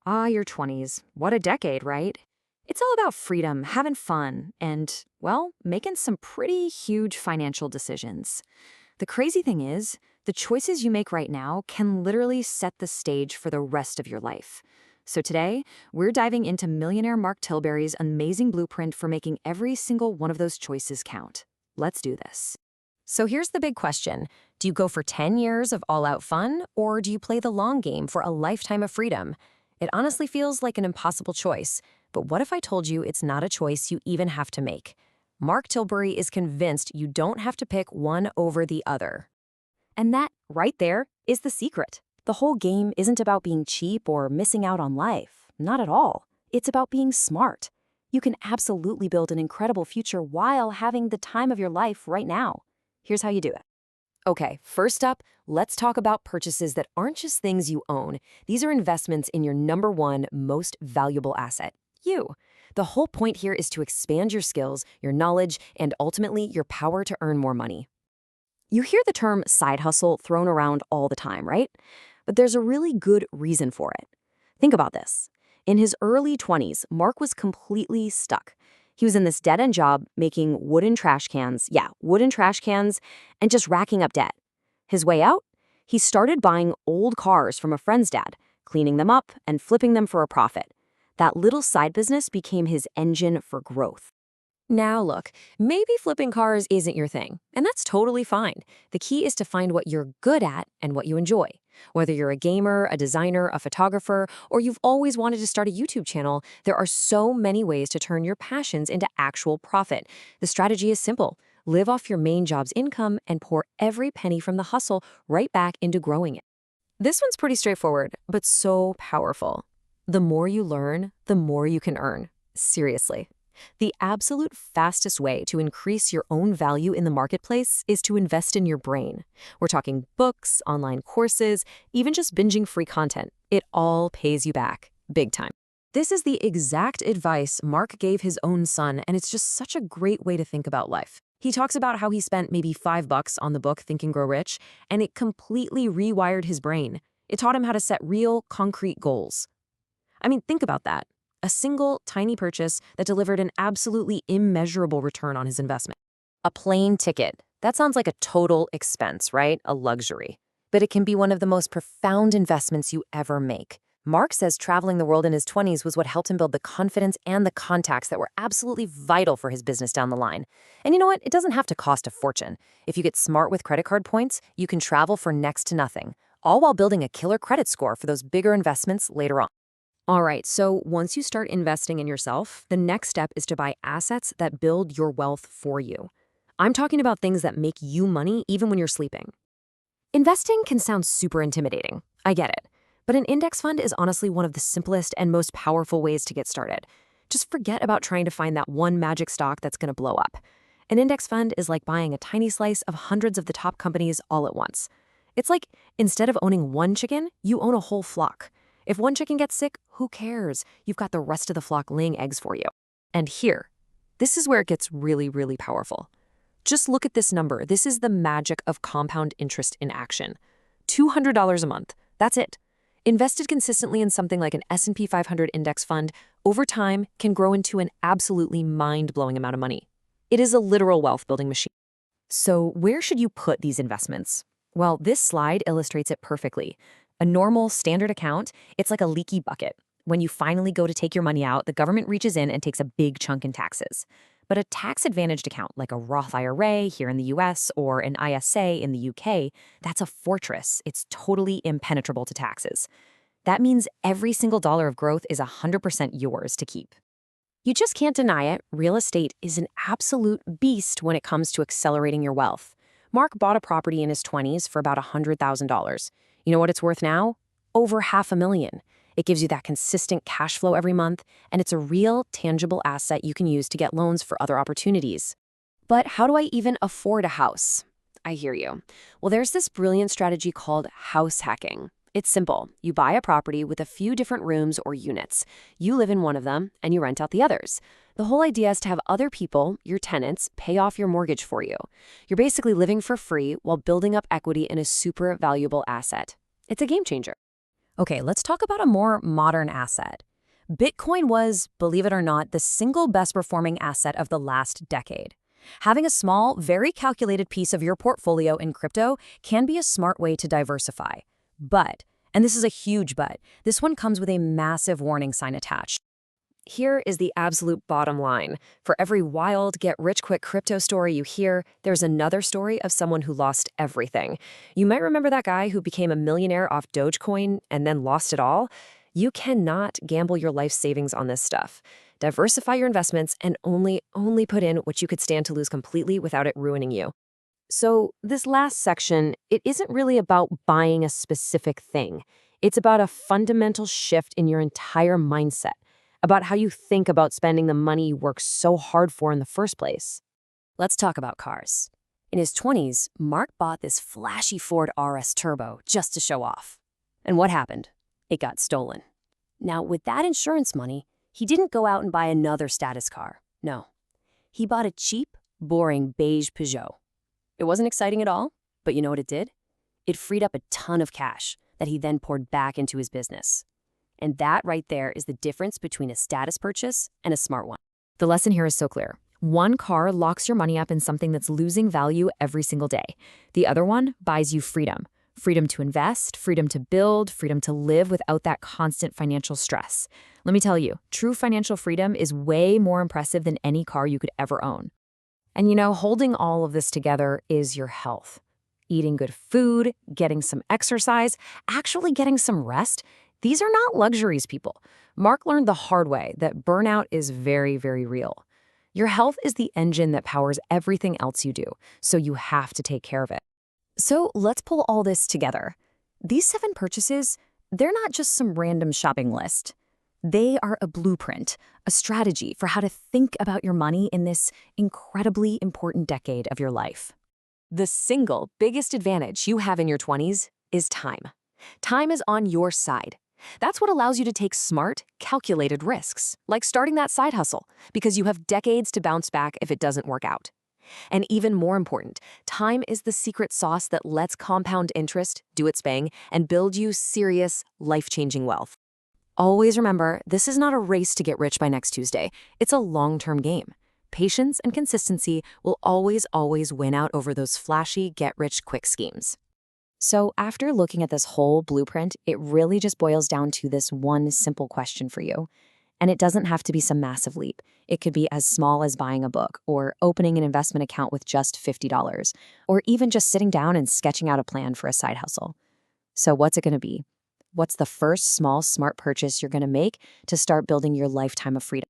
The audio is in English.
Ah, your 20s. What a decade, right? It's all about freedom, having fun, and, well, making some pretty huge financial decisions. The crazy thing is, the choices you make right now can literally set the stage for the rest of your life. So today, we're diving into millionaire Mark Tilbury's amazing blueprint for making every single one of those choices count. Let's do this. So here's the big question. Do you go for 10 years of all-out fun, or do you play the long game for a lifetime of freedom? It honestly feels like an impossible choice, but what if I told you it's not a choice you even have to make? Mark Tilbury is convinced you don't have to pick one over the other. And that, right there, is the secret. The whole game isn't about being cheap or missing out on life. Not at all. It's about being smart. You can absolutely build an incredible future while having the time of your life right now. Here's how you do it. Okay, first up, let's talk about purchases that aren't just things you own. These are investments in your number one most valuable asset, you. The whole point here is to expand your skills, your knowledge, and ultimately your power to earn more money. You hear the term side hustle thrown around all the time, right? But there's a really good reason for it. Think about this. In his early 20s, Mark was completely stuck. He was in this dead-end job making wooden trash cans, and just racking up debt. His way out? He started buying old cars from a friend's dad, cleaning them up and flipping them for a profit. That little side business became his engine for growth. Now look, maybe flipping cars isn't your thing, and that's totally fine. The key is to find what you're good at and what you enjoy. Whether you're a gamer, a designer, a photographer, or you've always wanted to start a YouTube channel, there are so many ways to turn your passions into actual profit. The strategy is simple. Live off your main job's income and pour every penny from the hustle right back into growing it. This one's pretty straightforward, but so powerful. The more you learn, the more you can earn. Seriously. The absolute fastest way to increase your own value in the marketplace is to invest in your brain. We're talking books, online courses, even just binging free content. It all pays you back, big time. This is the exact advice Mark gave his own son, and it's just such a great way to think about life. He talks about how he spent maybe $5 on the book Think and Grow Rich, and it completely rewired his brain. It taught him how to set real, concrete goals. I mean, think about that. A single, tiny purchase that delivered an absolutely immeasurable return on his investment. A plane ticket. That sounds like a total expense, right? A luxury. But it can be one of the most profound investments you ever make. Mark says traveling the world in his 20s was what helped him build the confidence and the contacts that were absolutely vital for his business down the line. And you know what? It doesn't have to cost a fortune. If you get smart with credit card points, you can travel for next to nothing, all while building a killer credit score for those bigger investments later on. All right, so once you start investing in yourself, the next step is to buy assets that build your wealth for you. I'm talking about things that make you money even when you're sleeping. Investing can sound super intimidating. I get it. But an index fund is honestly one of the simplest and most powerful ways to get started. Just forget about trying to find that one magic stock that's going to blow up. An index fund is like buying a tiny slice of hundreds of the top companies all at once. It's like instead of owning one chicken, you own a whole flock. If one chicken gets sick, who cares? You've got the rest of the flock laying eggs for you. And this is where it gets really, really powerful. Just look at this number. This is the magic of compound interest in action. $200 a month. That's it. Invested consistently in something like an S&P 500 index fund, over time can grow into an absolutely mind-blowing amount of money. It is a literal wealth-building machine. So where should you put these investments? Well, this slide illustrates it perfectly. A normal, standard account, it's like a leaky bucket. When you finally go to take your money out, the government reaches in and takes a big chunk in taxes. But a tax-advantaged account, like a Roth IRA here in the US or an ISA in the UK, that's a fortress. It's totally impenetrable to taxes. That means every single dollar of growth is 100% yours to keep. You just can't deny it. Real estate is an absolute beast when it comes to accelerating your wealth. Mark bought a property in his 20s for about $100,000. You know what it's worth now? Over $500,000. It gives you that consistent cash flow every month, and it's a real, tangible asset you can use to get loans for other opportunities. But how do I even afford a house? I hear you. Well, there's this brilliant strategy called house hacking. It's simple. You buy a property with a few different rooms or units. You live in one of them, and you rent out the others. The whole idea is to have other people, your tenants, pay off your mortgage for you. You're basically living for free while building up equity in a super valuable asset. It's a game changer. Okay, let's talk about a more modern asset. Bitcoin was, believe it or not, the single best performing asset of the last decade. Having a small, very calculated piece of your portfolio in crypto can be a smart way to diversify. But, and this is a huge but, this one comes with a massive warning sign attached. Here is the absolute bottom line. For every wild, get-rich-quick crypto story you hear, there's another story of someone who lost everything. You might remember that guy who became a millionaire off Dogecoin and then lost it all. You cannot gamble your life savings on this stuff. Diversify your investments and only put in what you could stand to lose completely without it ruining you. So this last section, it isn't really about buying a specific thing. It's about a fundamental shift in your entire mindset, about how you think about spending the money you work so hard for in the first place. Let's talk about cars. In his 20s, Mark bought this flashy Ford RS Turbo just to show off. And what happened? It got stolen. Now, with that insurance money, he didn't go out and buy another status car. No. He bought a cheap, boring beige Peugeot. It wasn't exciting at all, but you know what it did? It freed up a ton of cash that he then poured back into his business. And that right there is the difference between a status purchase and a smart one. The lesson here is so clear. One car locks your money up in something that's losing value every single day. The other one buys you freedom. Freedom to invest, freedom to build, freedom to live without that constant financial stress. Let me tell you, true financial freedom is way more impressive than any car you could ever own. And you know, holding all of this together is your health. Eating good food, getting some exercise, actually getting some rest. These are not luxuries, people. Mark learned the hard way that burnout is very, very real. Your health is the engine that powers everything else you do, so you have to take care of it. So let's pull all this together. These 7 purchases, they're not just some random shopping list. They are a blueprint, a strategy for how to think about your money in this incredibly important decade of your life. The single biggest advantage you have in your 20s is time. Time is on your side. That's what allows you to take smart, calculated risks, like starting that side hustle, because you have decades to bounce back if it doesn't work out. And even more important, time is the secret sauce that lets compound interest do its thing and build you serious, life-changing wealth. Always remember, this is not a race to get rich by next Tuesday. It's a long-term game. Patience and consistency will always win out over those flashy, get-rich-quick schemes. So after looking at this whole blueprint, it really just boils down to this one simple question for you. And it doesn't have to be some massive leap. It could be as small as buying a book or opening an investment account with just $50, or even just sitting down and sketching out a plan for a side hustle. So what's it going to be? What's the first small, smart purchase you're going to make to start building your lifetime of freedom?